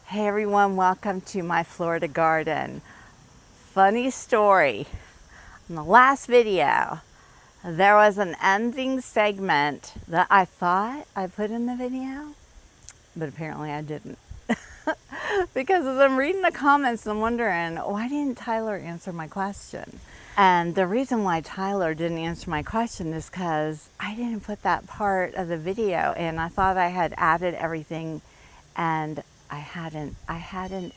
Hey everyone, welcome to my Florida garden. Funny story. In the last video, there was an ending segment that I thought I put in the video, but apparently I didn't. Because as I'm reading the comments, I'm wondering, why didn't Tyler answer my question? And the reason why Tyler didn't answer my question is because I didn't put that part of the video in. I thought I had added everything, and I hadn't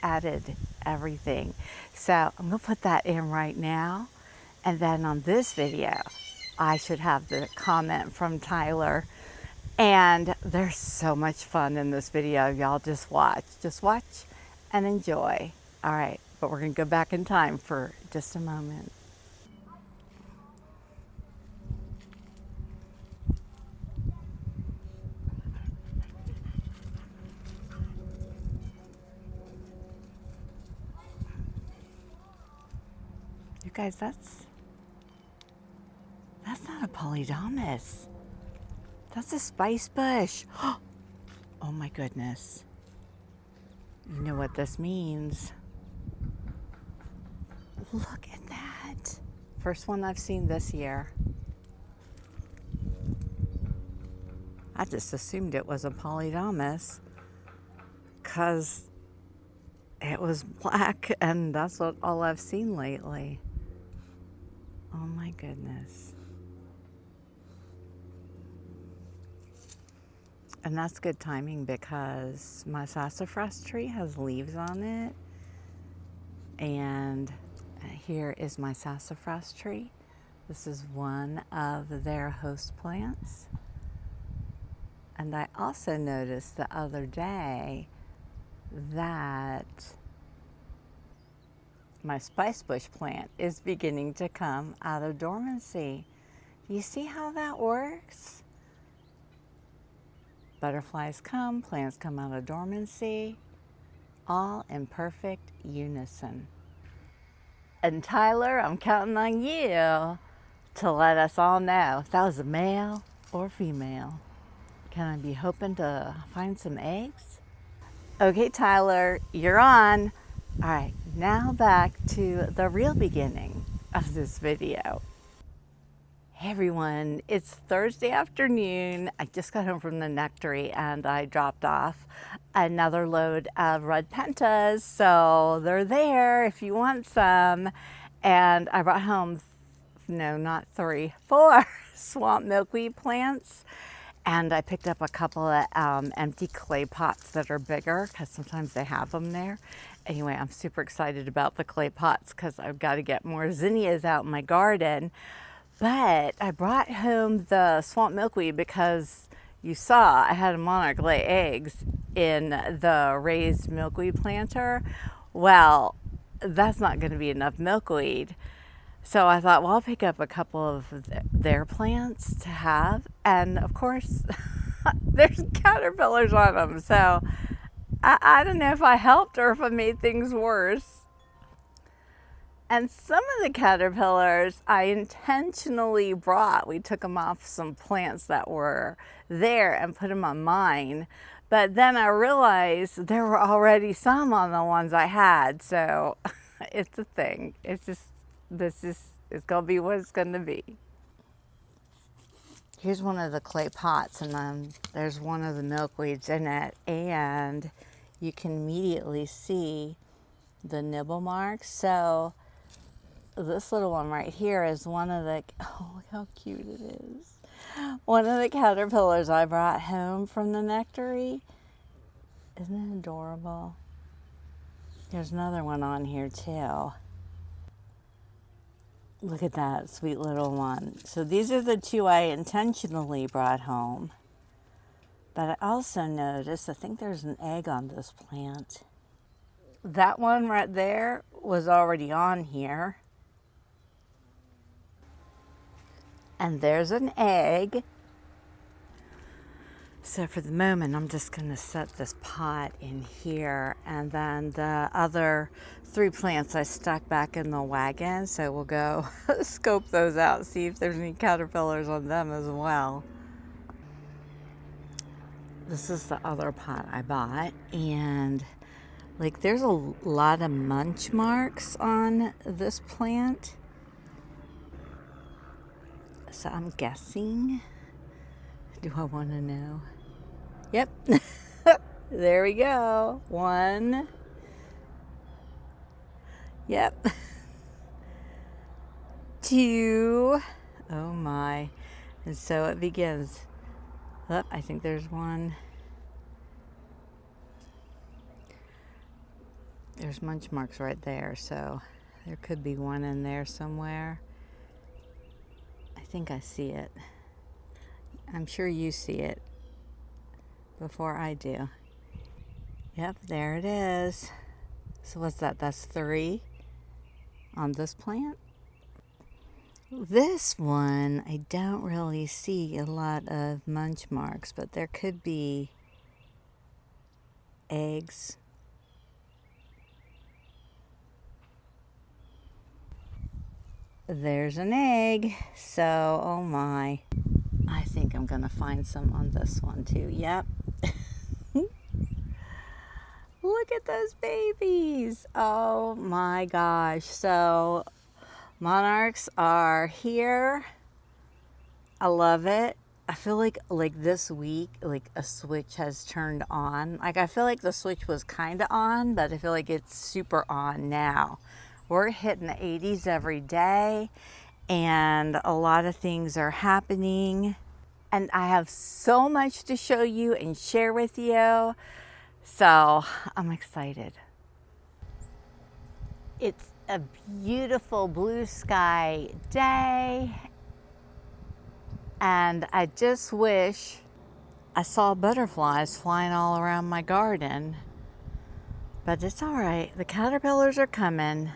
added everything. So I'm gonna put that in right now. And then on this video, I should have the comment from Tyler. And there's so much fun in this video. Y'all just watch and enjoy. All right, but we're gonna go back in time for just a moment. You guys, that's not a polydamas. That's a spice bush. Oh my goodness. You know what this means. Look at that. First one I've seen this year. I just assumed it was a polydamas because it was black, and that's all I've seen lately. Oh my goodness. And that's good timing because my sassafras tree has leaves on it. And here is my sassafras tree. This is one of their host plants. And I also noticed the other day that my spicebush plant is beginning to come out of dormancy. Do you see how that works? Butterflies come, plants come out of dormancy, all in perfect unison. And Tyler, I'm counting on you to let us all know if that was a male or female. Can I be hoping to find some eggs? Okay, Tyler, you're on. All right, now back to the real beginning of this video. Hey everyone, it's Thursday afternoon. I just got home from the nectary and I dropped off another load of red pentas. So they're there if you want some. And I brought home, no, not 3, 4 swamp milkweed plants. And I picked up a couple of empty clay pots that are bigger because sometimes they have them there. Anyway, I'm super excited about the clay pots because I've got to get more zinnias out in my garden. But I brought home the swamp milkweed because you saw I had a monarch lay eggs in the raised milkweed planter. Well, that's not going to be enough milkweed. So I thought, well, I'll pick up a couple of their plants to have. And of course, there's caterpillars on them. So I don't know if I helped or if I made things worse. And some of the caterpillars I intentionally brought. We took them off some plants that were there and put them on mine. But then I realized there were already some on the ones I had. So it's a thing. It's just, it's gonna be what it's gonna be. Here's one of the clay pots, and then there's one of the milkweeds in it. And you can immediately see the nibble marks. So this little one right here is one of the, oh, look how cute it is. One of the caterpillars I brought home from the nectary. Isn't it adorable? There's another one on here too. Look at that sweet little one. So these are the 2 I intentionally brought home. But I also noticed, I think there's an egg on this plant. That one right there was already on here. And there's an egg. So for the moment, I'm just gonna set this pot in here, and then the other 3 plants I stuck back in the wagon. So we'll go scope those out, see if there's any caterpillars on them as well. This is the other pot I bought, and Like there's a lot of munch marks on this plant. So I'm guessing. Do I want to know? Yep. There we go. One. Yep. Two. Oh my. And so it begins. Oh, I think there's one. There's munch marks right there, so there could be one in there somewhere. I think I see it. I'm sure you see it before I do. Yep, there it is. So what's that? That's 3 on this plant. This one, I don't really see a lot of munch marks, but there could be eggs. There's an egg. So, oh my. I think I'm gonna find some on this one too. Yep. Look at those babies. Oh my gosh. So monarchs are here. I love it. I feel like this week, like a switch has turned on. Like I feel like the switch was kind of on, but I feel like it's super on now. We're hitting the 80s every day and a lot of things are happening. And I have so much to show you and share with you. So I'm excited. It's a beautiful blue sky day. And I just wish I saw butterflies flying all around my garden. But it's all right. The caterpillars are coming.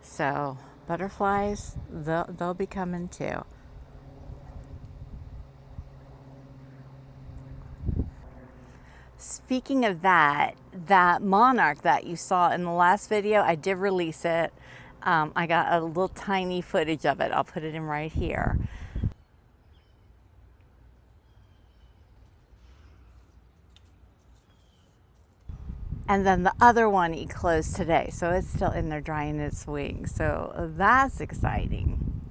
So butterflies, they'll be coming too. Speaking of that monarch that you saw in the last video, I did release it. I got a little tiny footage of it. I'll put it in right here. And then the other one eclosed today, so it's still in there drying its wings. So that's exciting.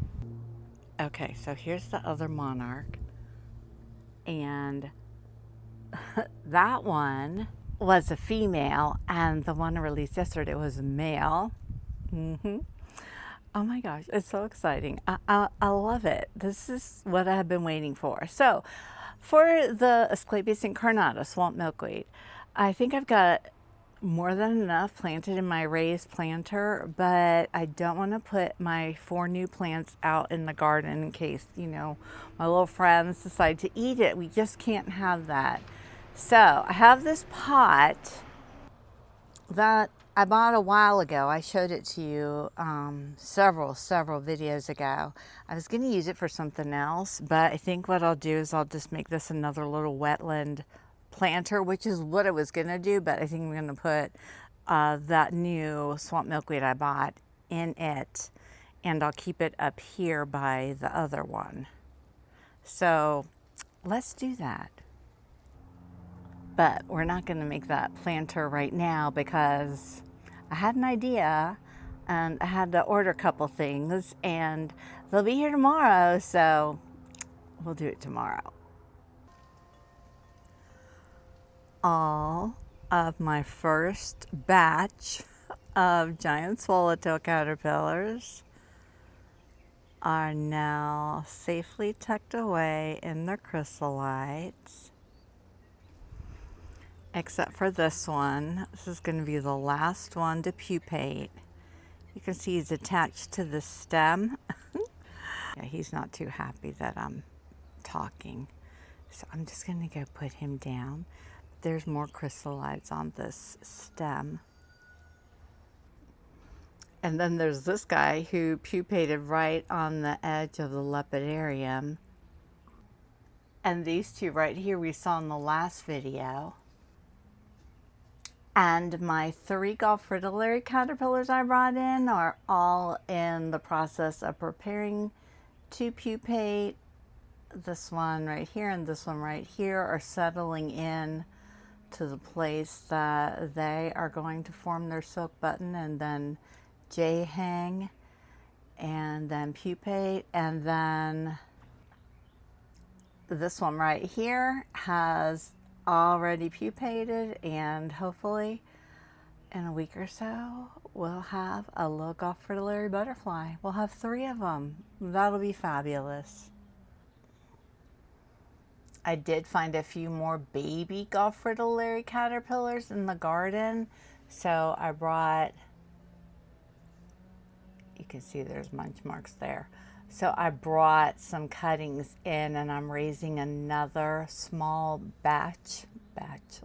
Okay, so here's the other monarch. And that one was a female, and the one I released yesterday was a male. Oh my gosh, it's so exciting. I love it. This is what I have been waiting for. So for the Asclepias incarnata, swamp milkweed, I think I've got more than enough planted in my raised planter, but I don't want to put my 4 new plants out in the garden in case, you know, my little friends decide to eat it. We just can't have that. So I have this pot that I bought a while ago. I showed it to you several videos ago. I was going to use it for something else, but I think what I'll do is I'll just make this another little wetland planter, which is what I was going to do, but I think I'm going to put that new swamp milkweed I bought in it, and I'll keep it up here by the other one. So let's do that. But we're not going to make that planter right now because I had an idea and I had to order a couple things and they'll be here tomorrow, so we'll do it tomorrow. All of my first batch of giant swallowtail caterpillars are now safely tucked away in their chrysalites. Except for this one. This is going to be the last one to pupate. You can see he's attached to the stem. Yeah, he's not too happy that I'm talking. So I'm just going to go put him down. There's more chrysalites on this stem. And then there's this guy who pupated right on the edge of the Lepidopterium. And these two right here we saw in the last video. And my 3 Gulf fritillary caterpillars I brought in are all in the process of preparing to pupate. This one right here and this one right here are settling in to the place that they are going to form their silk button, and then J hang, and then pupate, and then this one right here has already pupated, and hopefully in a week or so we'll have a little Gulf fritillary butterfly. We'll have 3 of them. That'll be fabulous. I did find a few more baby Gulf fritillary caterpillars in the garden, so I brought, you can see there's munch marks there. So I brought some cuttings in, and I'm raising another small batch,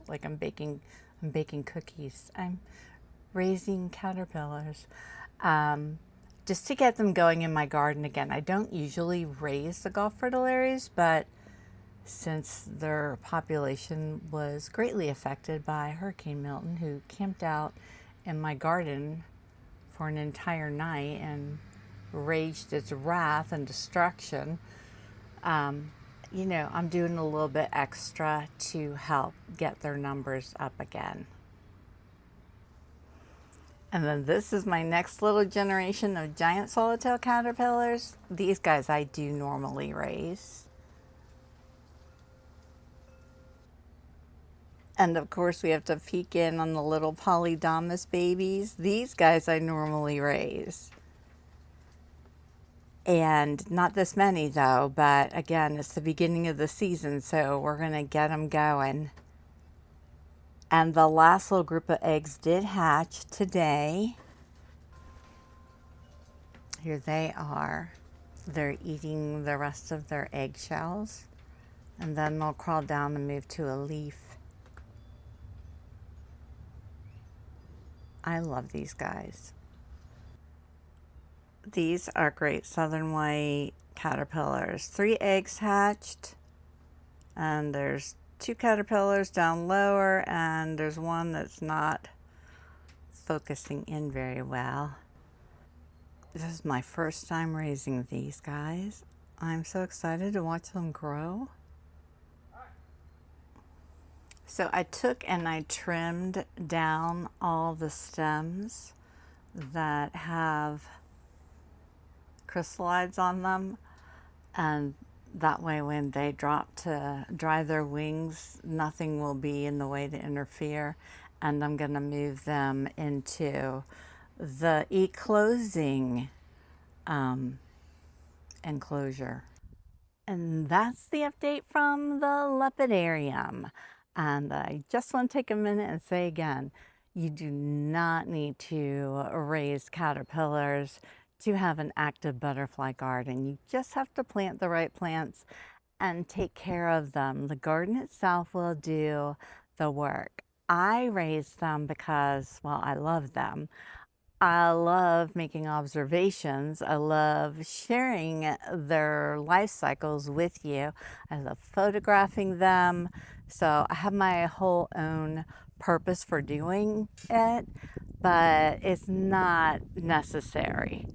like I'm baking cookies. I'm raising caterpillars, just to get them going in my garden again. I don't usually raise the Gulf fritillaries, but since their population was greatly affected by Hurricane Milton, who camped out in my garden for an entire night and raged its wrath and destruction, you know, I'm doing a little bit extra to help get their numbers up again. And then this is my next little generation of giant swallowtail caterpillars. These guys I do normally raise. And of course we have to peek in on the little polydamas babies. These guys I normally raise. And not this many though, but again, it's the beginning of the season, so we're gonna get them going. And the last little group of eggs did hatch today. Here they are. They're eating the rest of their eggshells, and then they'll crawl down and move to a leaf. I love these guys. These are great southern white caterpillars. 3 eggs hatched, and there's 2 caterpillars down lower, and there's one that's not focusing in very well. This is my first time raising these guys. I'm so excited to watch them grow. So I took and I trimmed down all the stems that have chrysalides on them, and that way when they drop to dry their wings, nothing will be in the way to interfere. And I'm going to move them into the eclosing enclosure. And that's the update from the Lepidopterium. And I just want to take a minute and say again, you do not need to raise caterpillars to have an active butterfly garden. You just have to plant the right plants and take care of them. The garden itself will do the work. I raise them because, well, I love them. I love making observations. I love sharing their life cycles with you. I love photographing them. So I have my whole own purpose for doing it, but it's not necessary.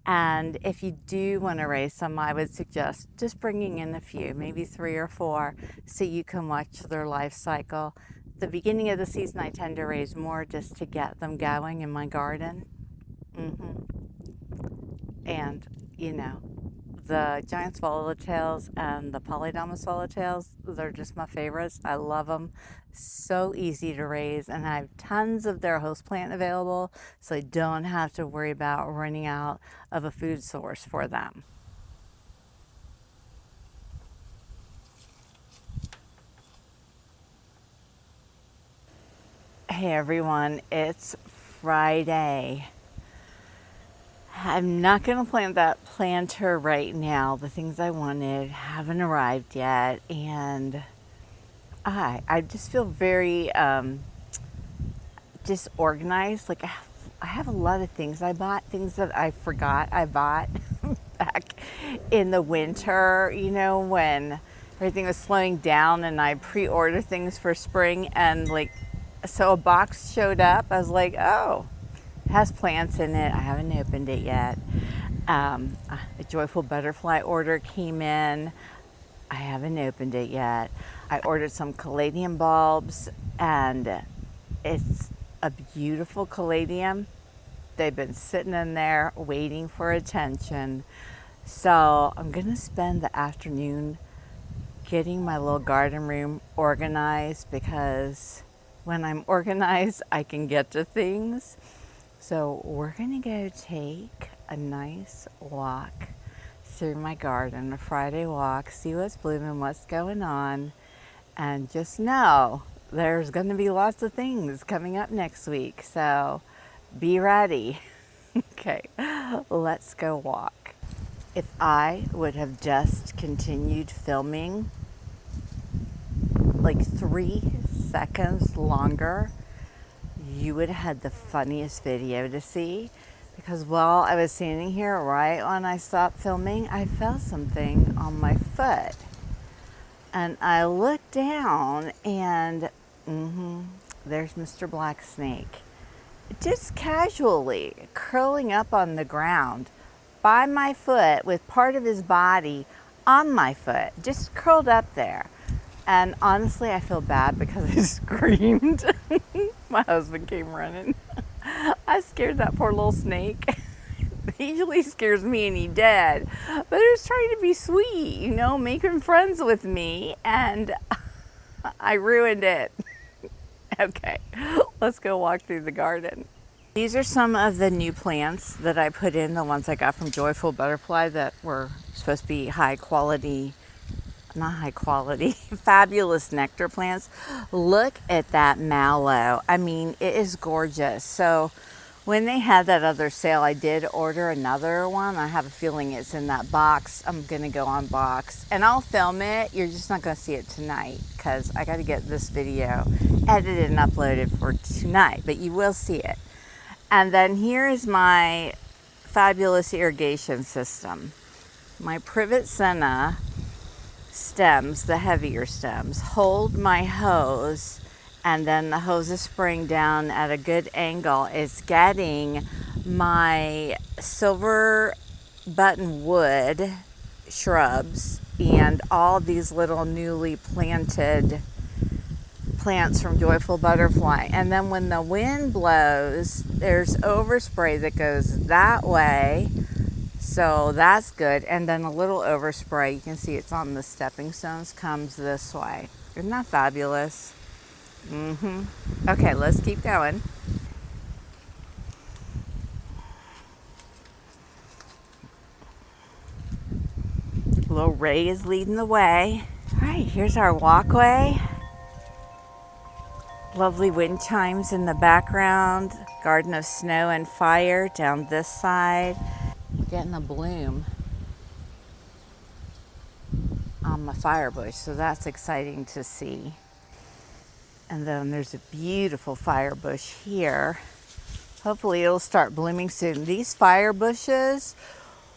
And if you do want to raise some, I would suggest just bringing in a few, maybe 3 or 4, so you can watch their life cycle. The beginning of the season, I tend to raise more just to get them going in my garden. And, you know, the giant swallowtails and the polydamas swallowtails, they're just my favorites. I love them. So easy to raise, and I have tons of their host plant available, so I don't have to worry about running out of a food source for them. Hey everyone, it's Friday. I'm not going to plant that planter right now. The things I wanted haven't arrived yet, and I just feel very disorganized. Like I have a lot of things I bought, things that I forgot I bought back in the winter, you know, when everything was slowing down, and I pre-ordered things for spring, and like, so a box showed up. I was like, oh, it has plants in it. I haven't opened it yet. A joyful butterfly order came in. I haven't opened it yet. I ordered some caladium bulbs, and it's a beautiful caladium. They've been sitting in there waiting for attention. So I'm gonna spend the afternoon getting my little garden room organized, because when I'm organized, I can get to things. So we're gonna go take a nice walk through my garden, a Friday walk, see what's blooming, what's going on, and just know there's gonna be lots of things coming up next week. So be ready. Okay, let's go walk. If I would have just continued filming like 3 seconds longer, you would have had the funniest video to see, because while I was standing here, right when I stopped filming, I felt something on my foot. And I looked down and there's Mr. Black Snake, just casually curling up on the ground by my foot with part of his body on my foot, just curled up there. And honestly, I feel bad because I screamed. My husband came running. I scared that poor little snake. He usually scares me and he dead. But he was trying to be sweet, you know, making friends with me, and I ruined it. Okay, let's go walk through the garden. These are some of the new plants that I put in, the ones I got from Joyful Butterfly that were supposed to be high quality, not high quality, fabulous nectar plants. Look at that mallow. I mean, it is gorgeous. So when they had that other sale, I did order another one. I have a feeling it's in that box. I'm gonna go on box and I'll film it. You're just not gonna see it tonight because I gotta get this video edited and uploaded for tonight, but you will see it. And then here is my fabulous irrigation system. My privet senna stems, the heavier stems, hold my hose, and then the hose is spraying down at a good angle. It's getting my silver buttonwood shrubs and all these little newly planted plants from Joyful Butterfly. And then when the wind blows, there's overspray that goes that way. So that's good. And then a little overspray, you can see it's on the stepping stones, comes this way. Isn't that fabulous? Okay, let's keep going. Little Ray is leading the way. All right, here's our walkway. Lovely wind chimes in the background. Garden of Snow and Fire down this side. Getting a bloom on my firebush, so that's exciting to see. And then there's a beautiful firebush here. Hopefully it'll start blooming soon. These fire bushes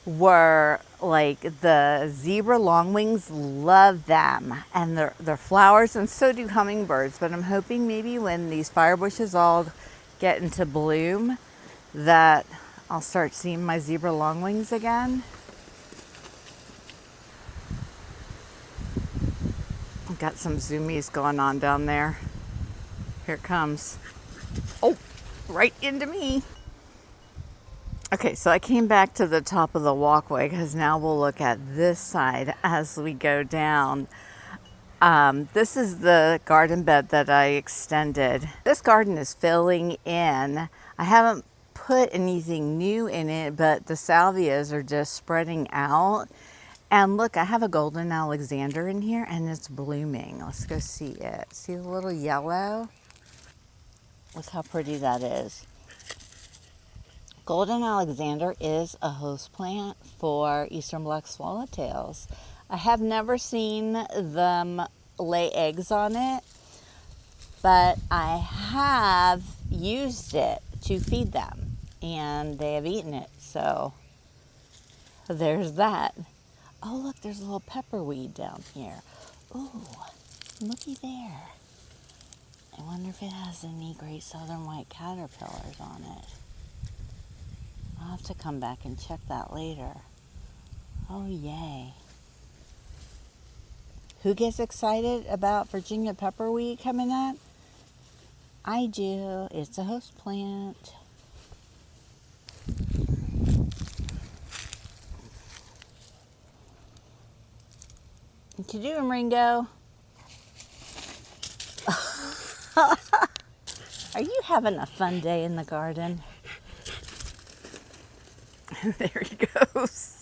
were like, the zebra longwings love them, and they're flowers, and so do hummingbirds. But I'm hoping maybe when these fire bushes all get into bloom that I'll start seeing my zebra longwings again. I've got some zoomies going on down there. Here it comes. Oh, right into me. Okay, so I came back to the top of the walkway because now we'll look at this side as we go down. This is the garden bed that I extended. This garden is filling in. I haven't put anything new in it, but the salvias are just spreading out. And look, I have a golden Alexander in here and it's blooming. Let's go see it. See the little yellow? Look how pretty that is. Golden Alexander is a host plant for eastern black swallowtails. I have never seen them lay eggs on it, but I have used it to feed them and they have eaten it, so there's that. Oh look, there's a little pepperweed down here. Ooh, looky there. I wonder if it has any great southern white caterpillars on it. I'll have to come back and check that later. Oh, yay. Who gets excited about Virginia pepperweed coming up? I do. It's a host plant. What you doing, Ringo? Are you having a fun day in the garden? There he goes.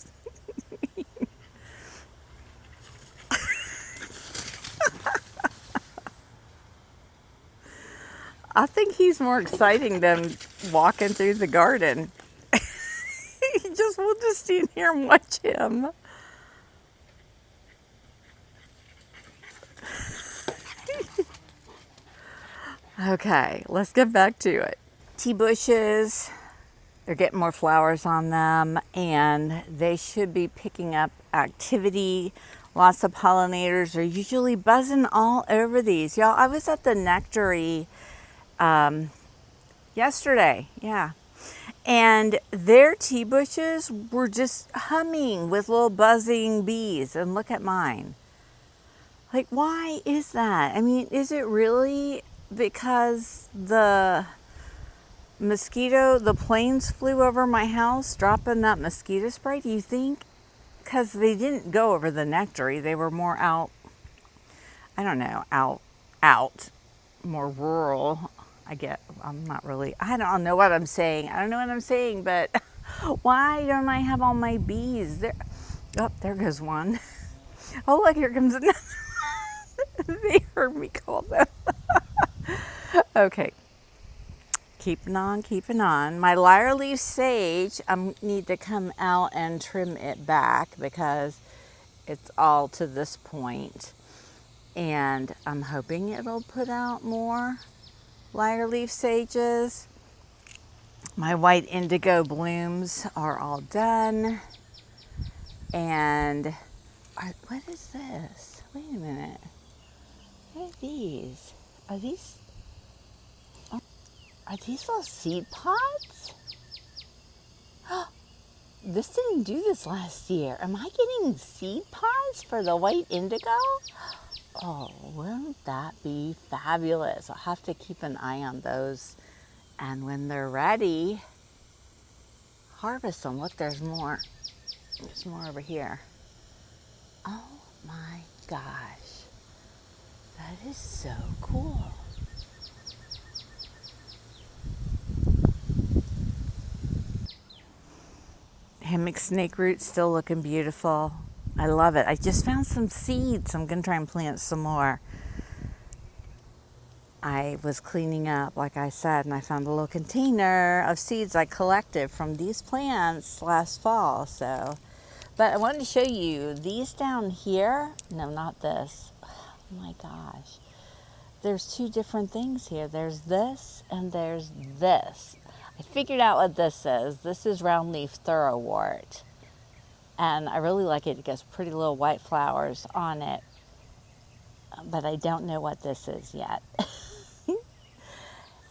I think he's more exciting than walking through the garden. We'll just stand here and watch him. Okay, let's get back to it. Tea bushes, they're getting more flowers on them, and they should be picking up activity. Lots of pollinators are usually buzzing all over these. Y'all, I was at the nectary yesterday, yeah. And their tea bushes were just humming with little buzzing bees. And look at mine. Like, why is that? I mean, is it really because the planes flew over my house dropping that mosquito spray? Do you think? Because they didn't go over the nectary. They were more out, I don't know, out, more rural. I don't know what I'm saying. But why don't I have all my bees there? Oh, there goes one. Oh, look, here comes another. They heard me call them. Okay. Keeping on. My lyre leaf sage, I need to come out and trim it back because it's all to this point. And I'm hoping it'll put out more lyre leaf sages. My white indigo blooms are all done. And what is this? Wait a minute. What are these? Are these little seed pods? This didn't do this last year. Am I getting seed pods for the white indigo? Oh, wouldn't that be fabulous? I'll have to keep an eye on those. And when they're ready, harvest them. Look, there's more. There's more over here. Oh my gosh. That is so cool. Hammock snake root still looking beautiful. I love it. I just found some seeds. I'm going to try and plant some more. I was cleaning up, like I said, and I found a little container of seeds I collected from these plants last fall. But I wanted to show you these down here. No, not this. Oh my gosh. There's two different things here. There's this and there's this. I figured out what this is. This is roundleaf thoroughwort. And I really like it. It gets pretty little white flowers on it. But I don't know what this is yet.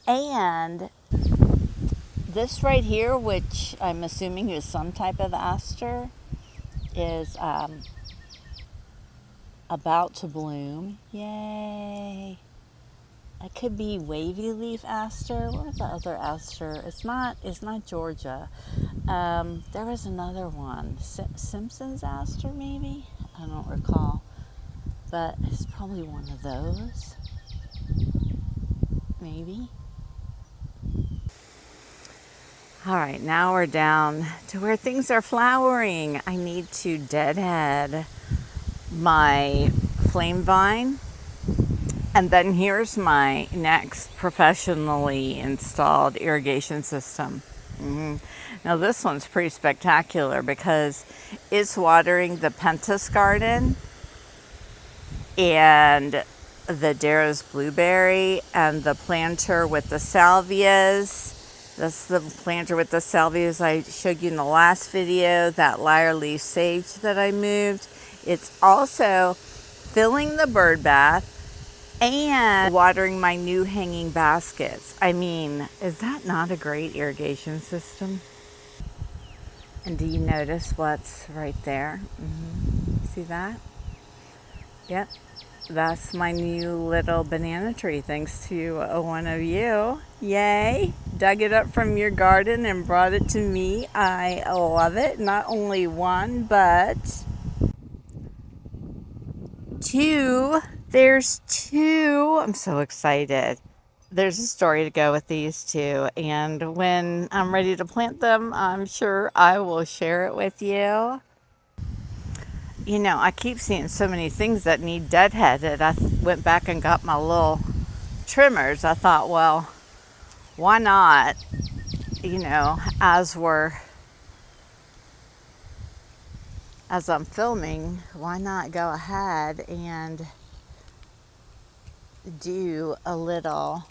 And this right here, which I'm assuming is some type of aster, is about to bloom. Yay! It could be wavy leaf aster. What was the other aster? It's not Georgia. There was another one. Simpson's aster, maybe? I don't recall. But it's probably one of those. Maybe. All right, now we're down to where things are flowering. I need to deadhead my flame vine. And then here's my next professionally installed irrigation system. Now this one's pretty spectacular because it's watering the pentas garden and the Darrow's blueberry and the planter with the salvias. That's the planter with the salvias I showed you in the last video, that lyre leaf sage that I moved. It's also filling the bird bath and watering my new hanging baskets. I mean, is that not a great irrigation system? And do you notice what's right there? See that? Yep, that's my new little banana tree thanks to one of you. Yay! Dug it up from your garden and brought it to me. I love it. Not only one, but two. There's two. I'm so excited. There's a story to go with these two, and when I'm ready to plant them, I'm sure I will share it with you. You know, I keep seeing so many things that need deadheaded. I went back and got my little trimmers. I thought, well, why not? You know, as I'm filming, why not go ahead and do a little,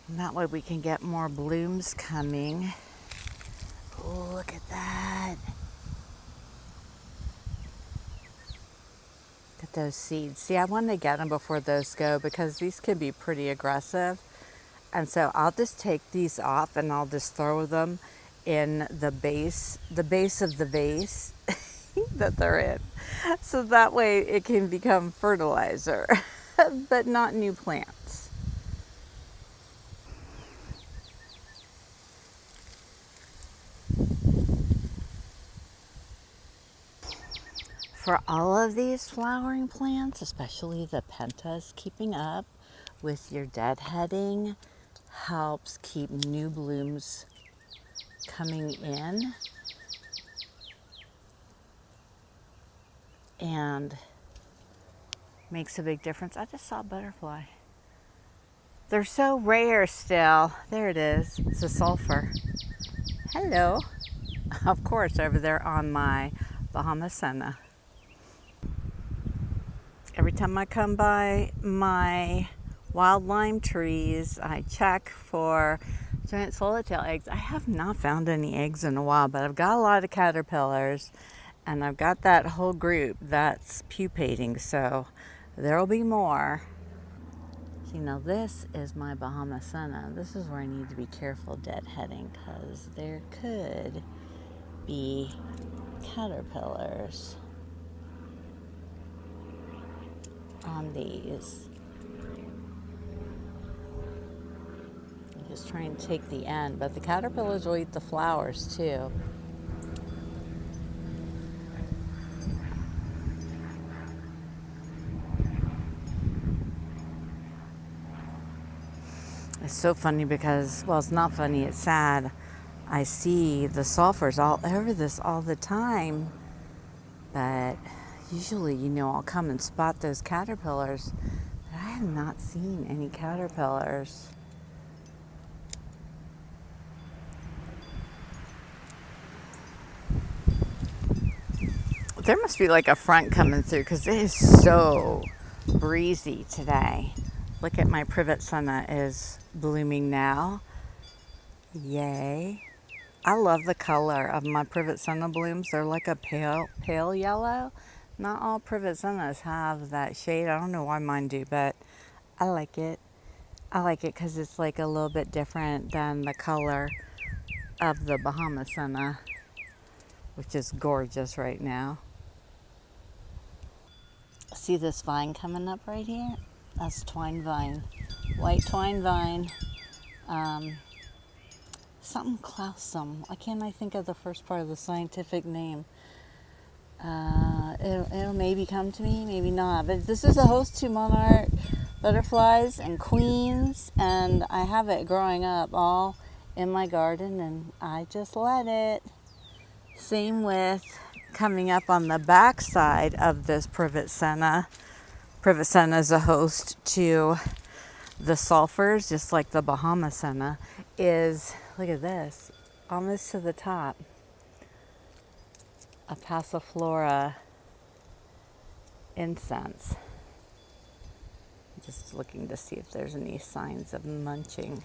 and that way we can get more blooms coming. Oh, look at that. Look at those seeds. See, I want to get them before those go because these could be pretty aggressive. And so I'll just take these off and I'll just throw them in the base of the vase that they're in. So that way it can become fertilizer, but not new plants. For all of these flowering plants, especially the pentas, keeping up with your deadheading helps keep new blooms coming in and makes a big difference. I just saw a butterfly. They're so rare still. There it is. It's a sulfur. Hello. Of course, over there on my Bahama Senna. Every time I come by my wild lime trees, I check for giant swallowtail eggs. I have not found any eggs in a while, but I've got a lot of caterpillars and I've got that whole group that's pupating, so there'll be more. See, now this is my Bahama Senna. This is where I need to be careful deadheading because there could be caterpillars on these. I'm just trying to take the end, but the caterpillars will eat the flowers too. It's so funny because, well, it's not funny, it's sad. I see the sulfurs all over this all the time, but usually, you know, I'll come and spot those caterpillars, but I have not seen any caterpillars. There must be like a front coming through because it is so breezy today. Look at my privet senna is blooming now. Yay. I love the color of my privet senna blooms. They're like a pale yellow. Not all privet sennas have that shade. I don't know why mine do, but I like it. I like it because it's like a little bit different than the color of the Bahama senna, which is gorgeous right now. See this vine coming up right here? That's twine vine, white twine vine. Something clausum. I can't think of the first part of the scientific name. It'll maybe come to me, maybe not. But this is a host to monarch butterflies and queens, and I have it growing up all in my garden, and I just let it. Same with coming up on the back side of this privet senna. Privet senna is a host to the sulfurs, just like the Bahama senna is. Look at this, almost to the top. A passiflora incense. Just looking to see if there's any signs of munching.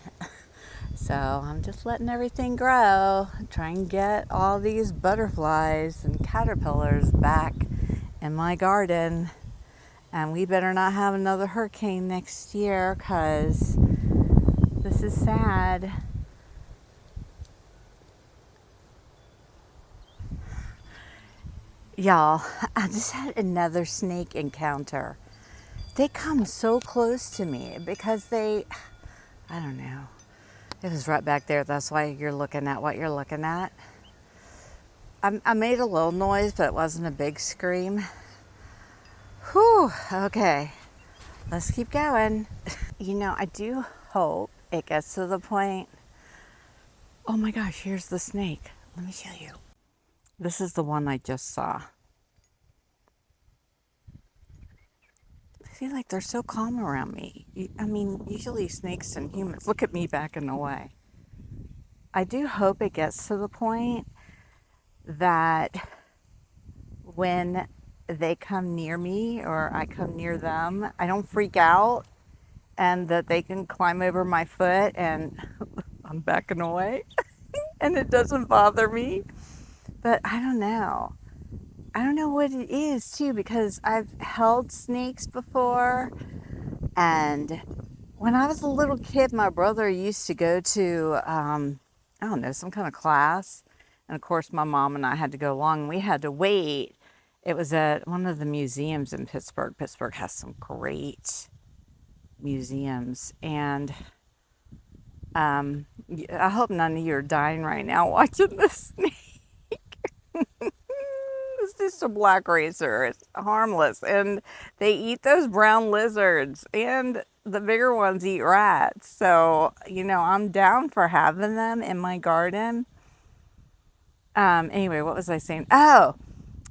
So I'm just letting everything grow, trying to get all these butterflies and caterpillars back in my garden. And we better not have another hurricane next year because this is sad. Y'all, I just had another snake encounter. They come so close to me because I don't know. It was right back there. That's why you're looking at what you're looking at. I made a little noise, but it wasn't a big scream. Whew, okay. Let's keep going. You know, I do hope it gets to the point. Oh my gosh, here's the snake. Let me show you. This is the one I just saw. I feel like they're so calm around me. I mean, usually snakes and humans look at me backing away. I do hope it gets to the point that when they come near me or I come near them, I don't freak out and that they can climb over my foot and I'm backing away and it doesn't bother me. But I don't know. I don't know what it is too because I've held snakes before, and when I was a little kid, my brother used to go to, I don't know, some kind of class. And of course, my mom and I had to go along. We had to wait. It was at one of the museums in Pittsburgh. Pittsburgh has some great museums. And I hope none of you are dying right now watching this snake. It's just a black racer. It's harmless. And they eat those brown lizards. And the bigger ones eat rats. So, you know, I'm down for having them in my garden. Anyway, what was I saying? Oh,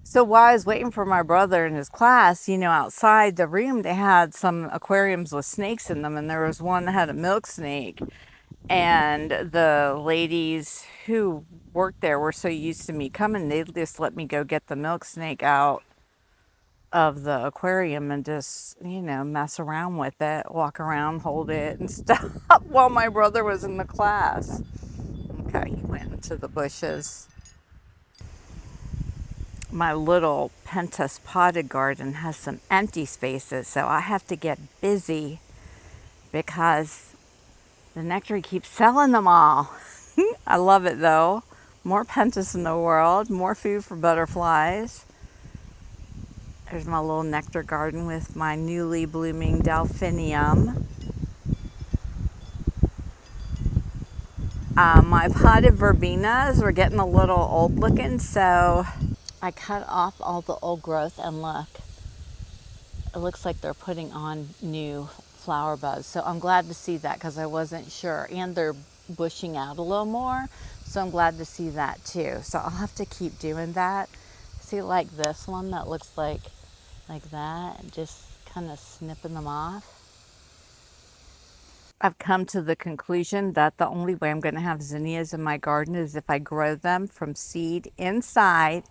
so while I was waiting for my brother in his class, you know, outside the room, they had some aquariums with snakes in them. And there was one that had a milk snake. And the ladies who worked there were so used to me coming, they just let me go get the milk snake out of the aquarium and just, you know, mess around with it, walk around, hold it and stuff while my brother was in the class. Okay, he went into the bushes. My little Pentas potted garden has some empty spaces, so I have to get busy because the nectar keeps selling them all. I love it though. More pentas in the world, more food for butterflies. There's my little nectar garden with my newly blooming delphinium. My potted verbenas are getting a little old looking, so I cut off all the old growth and look, it looks like they're putting on new flower buds. So I'm glad to see that because I wasn't sure. And they're bushing out a little more. So I'm glad to see that too. So I'll have to keep doing that. See, like this one that looks like that, and just kind of snipping them off. I've come to the conclusion that the only way I'm going to have zinnias in my garden is if I grow them from seed inside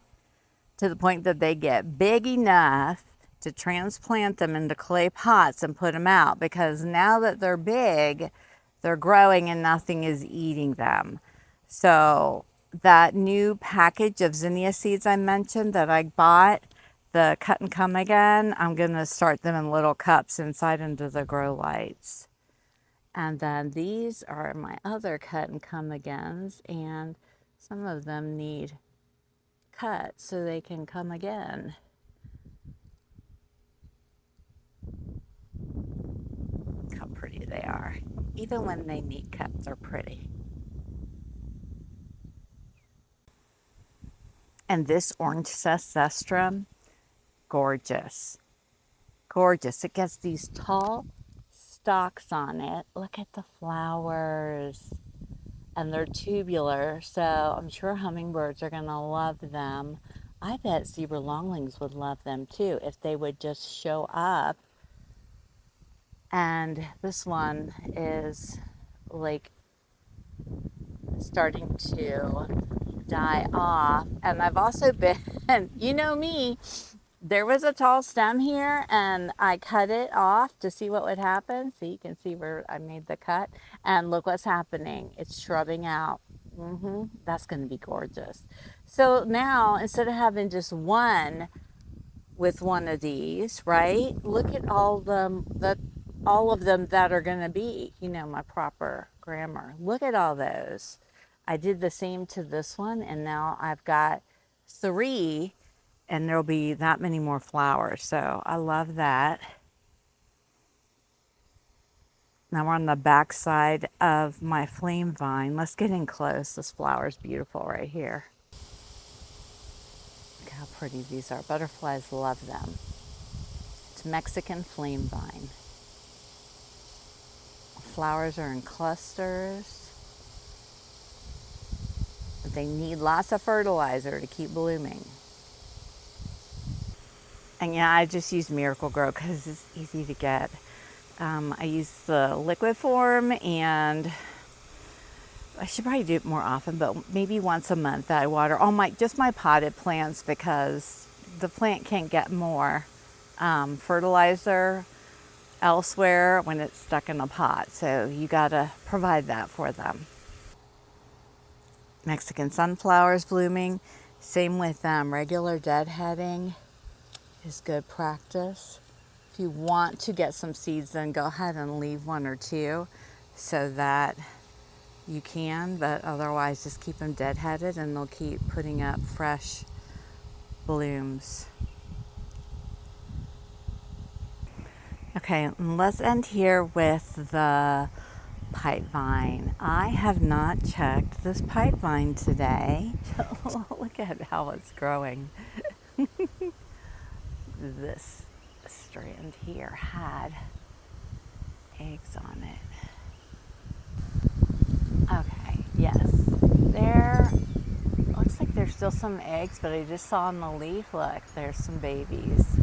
to the point that they get big enough to transplant them into clay pots and put them out, because now that they're big, they're growing and nothing is eating them. So that new package of zinnia seeds I mentioned that I bought, the cut and come again, I'm going to start them in little cups inside into the grow lights. And then these are my other cut and come agains, and some of them need cut so they can come again. Look how pretty they are. Even when they need cut, they're pretty. And this orange cestrum, gorgeous. Gorgeous. It gets these tall stalks on it. Look at the flowers. And they're tubular, so I'm sure hummingbirds are going to love them. I bet zebra longlings would love them too if they would just show up. And this one is like starting to die off. And I've also been, you know me, there was a tall stem here and I cut it off to see what would happen. So you can see where I made the cut, and look what's happening. It's shrubbing out. That's going to be gorgeous. So now instead of having just one with one of these, right? Look at all of them that are going to be, you know, my proper grammar. Look at all those. I did the same to this one, and now I've got 3 and there'll be that many more flowers. So I love that. Now we're on the back side of my flame vine. Let's get in close. This flower is beautiful right here. Look how pretty these are. Butterflies love them. It's Mexican flame vine. Flowers are in clusters. They need lots of fertilizer to keep blooming. And yeah, I just use Miracle-Gro because it's easy to get. I use the liquid form, and I should probably do it more often, but maybe once a month I water all just my potted plants, because the plant can't get more fertilizer elsewhere when it's stuck in a pot. So you gotta provide that for them. Mexican sunflowers blooming. Same with regular deadheading is good practice. If you want to get some seeds, then go ahead and leave one or two so that you can, but otherwise just keep them deadheaded and they'll keep putting up fresh blooms. Okay, let's end here with the pipe vine. I have not checked this pipe vine today. Look at how it's growing. This strand here had eggs on it. Okay, yes. There looks like there's still some eggs, but I just saw on the leaf, look, there's some babies.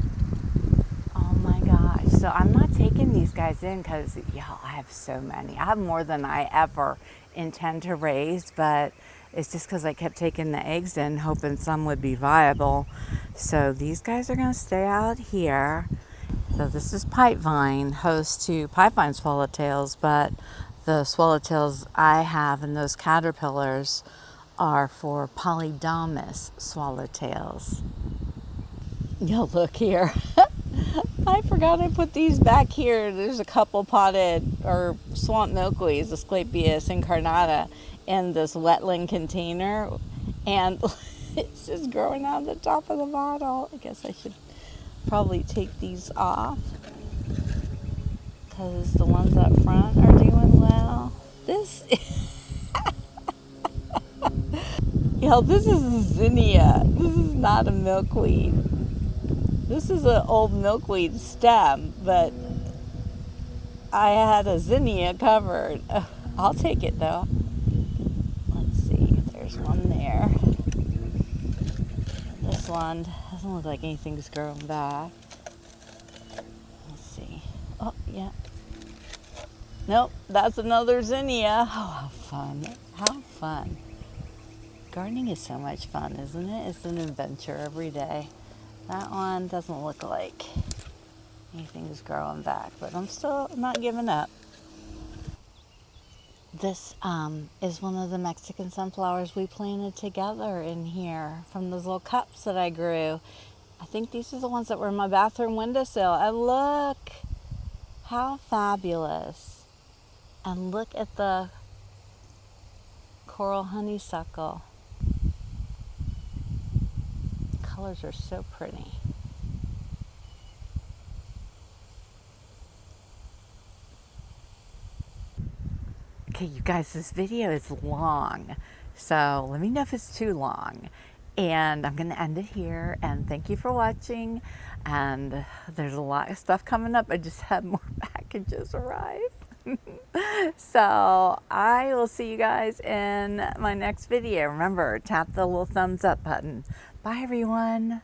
Oh my gosh. So I'm not taking these guys in because, y'all, I have so many. I have more than I ever intend to raise, but it's just because I kept taking the eggs in, hoping some would be viable. So these guys are going to stay out here. So this is pipe vine, host to pipe vine swallowtails, but the swallowtails I have and those caterpillars are for polydamas swallowtails. Yo, look here. I forgot I put these back here. There's a couple potted or swamp milkweeds, Asclepias incarnata, in this wetland container, and it's just growing out the top of the bottle. I guess I should probably take these off because the ones up front are doing well. This this is a zinnia. This is not a milkweed. This is an old milkweed stem, but I had a zinnia covered. I'll take it though. Let's see, there's one there. This one doesn't look like anything's growing back. Let's see. Oh, yeah. Nope, that's another zinnia. Oh, how fun. How fun. Gardening is so much fun, isn't it? It's an adventure every day. That one doesn't look like anything's growing back, but I'm still not giving up. This is one of the Mexican sunflowers we planted together in here from those little cups that I grew. I think these are the ones that were in my bathroom windowsill. And look, how fabulous. And look at the coral honeysuckle. The colors are so pretty. Okay, you guys, this video is long, so let me know if it's too long. And I'm going to end it here, and thank you for watching. And there's a lot of stuff coming up. I just had more packages arrive. So I will see you guys in my next video. Remember, tap the little thumbs up button. Bye, everyone.